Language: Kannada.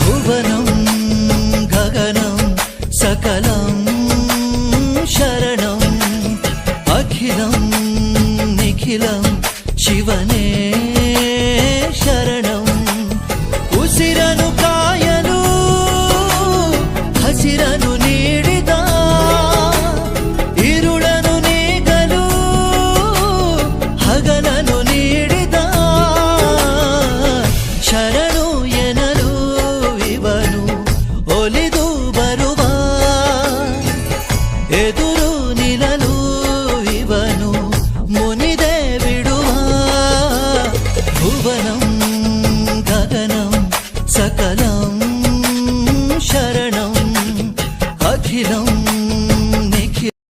ಭುವನಂ ಗಗನಂ ಸಕಲಂ ಶರಣಂ ಅಖಿಲಂ ನಿಖಿಲಂ ಶಿವನೇ ಶರಣಂ. ಉಸಿರನು ಕಾಯಲು ಹಸಿರನು ನೀಡಿದ, ഇരുಳನು ನೀಗಲು ಹಗಲನು ನೀಡಿದ, ಶರಣು ಎನಲು ಇವನು ಒಲಿದು ಬರುವ, ಎದುರು ನಿಲ್ಲಲು